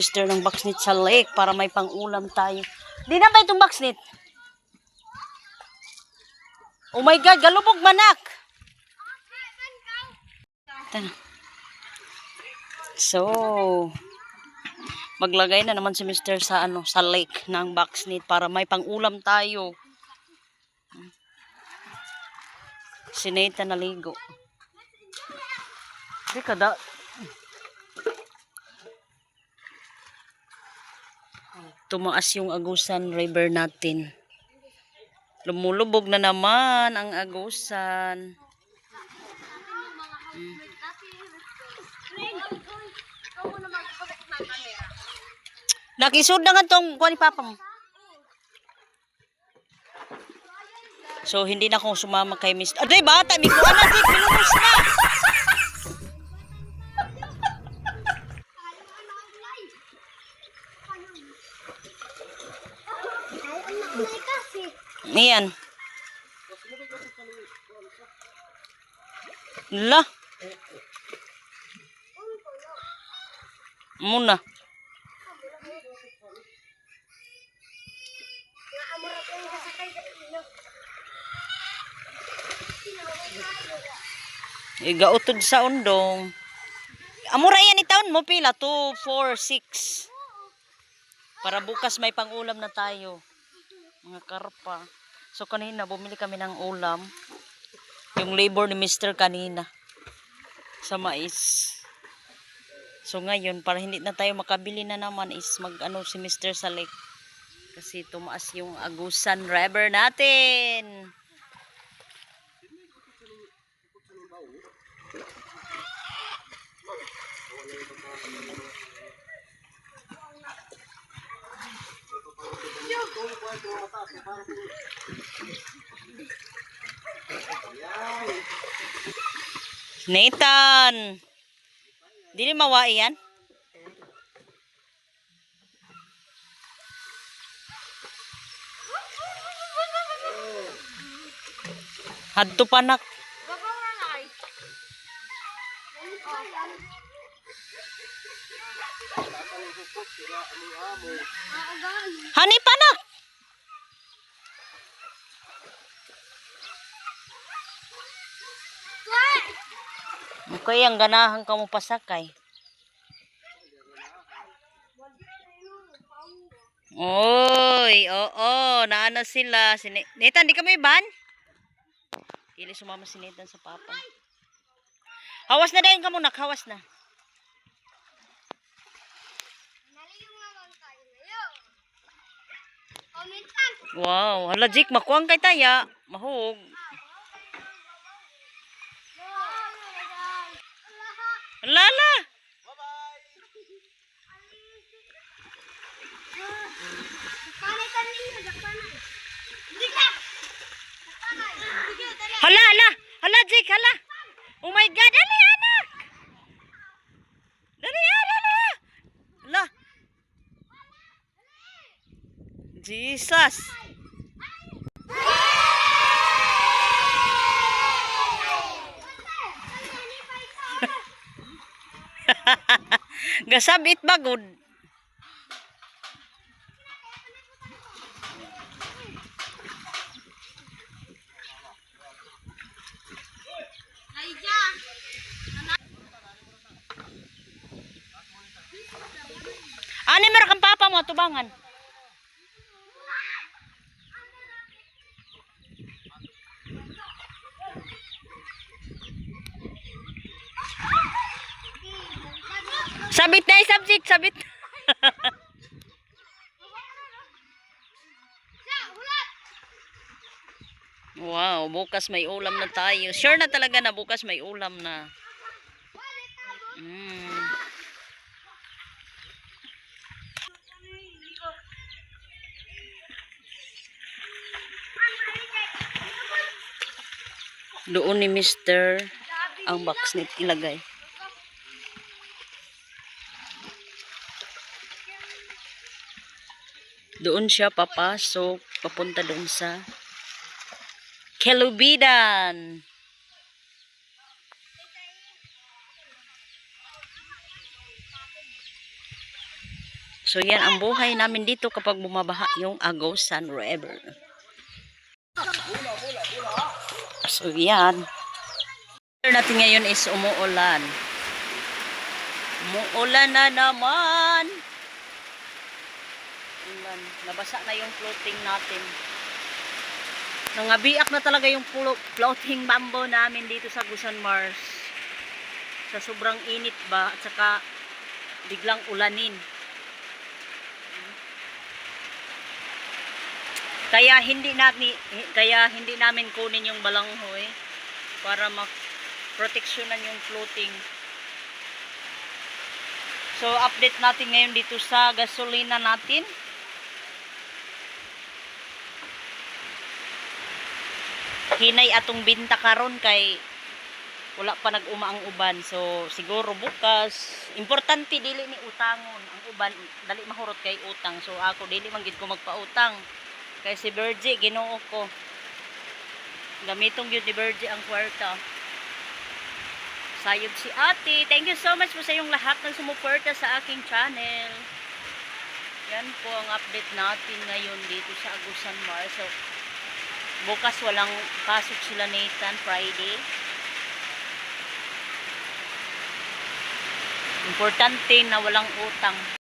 Mister ng boxnit sa lake para may pang-ulam tayo. Di na ba itong boxnit? Oh my God, galubog manak! So, maglagay na naman si Mister sa sa lake ng boxnit para may pang-ulam tayo. Si Nathan naligo. Di kada. Tumaas yung Agusan River natin. Lumulubog na naman ang Agusan. Nakisud na nga tong kuha ni Papa mo. So, hindi na akong sumama kay Miss. Aday, bata! May kuha na din! Pilumos na! Niyan. La. Muna. Igautod sa undong. Amura yan itaon mo pila 2, 4, 6. Para bukas may pang-ulam na tayo. Mga karpa. So kanina bumili kami ng ulam. Yung labor ni Mr. kanina sa mais. So ngayon para hindi na tayo makabili na naman is mag-ano si Mr. sa lake. Kasi tumaas yung Agusan River natin. Nathan. Dili mawai yan? Hadto panak. Hani panak. Okay, ang ganahan ka mo pasakay. Oy, oo, naano sila. Nathan, di ka may ban? Dili sumama si Nathan sa papa. Hawas na dayon ka muna, hawas na. Wow, hala Jik, makuang kay taya. Mahog. Lala. Hala, hala. Hala Jik, hala. Oh my God, dali anak. Dali, dali. Hala. Jesus. Gasabit bagod. Ani meron kang papa mo tubangan. Sabit na subject, sabit. Wow, bukas may ulam na tayo. Sure na talaga na bukas may ulam na. Doon ni Mr. ang boxnit ilagay. Doon siya papasok, papunta doon sa Kelubidan. So yan ang buhay namin dito kapag bumabaha yung Agusan River. So yan. Natin ngayon is umuulan. Umuulan na naman. Ulan. Nabasa na yung floating natin. Nangabiak na talaga yung floating bamboo namin dito sa Agusan Mars. Sa sobrang init ba at saka biglang ulanin. Kaya hindi namin kunin yung balanghoy para proteksyonan yung floating. So update natin ngayon dito sa gasolina natin. Hinay atong binta karon kay wala pa nag-uma ang uban. So siguro bukas, importante dili ni utangon ang uban, dali mahurot kay utang. So ako dili man gid ko magpautang. Kay si Virgie Ginoo ko. Gamitong gyud ni Virgie ang kwarta. Sayod si Ate. Thank you so much po sa yung lahat ng sumuporta sa aking channel. Yan po ang update natin ngayon dito sa Agusan Mars. So bukas walang pasok sila Nathan, Friday. Importante na walang utang.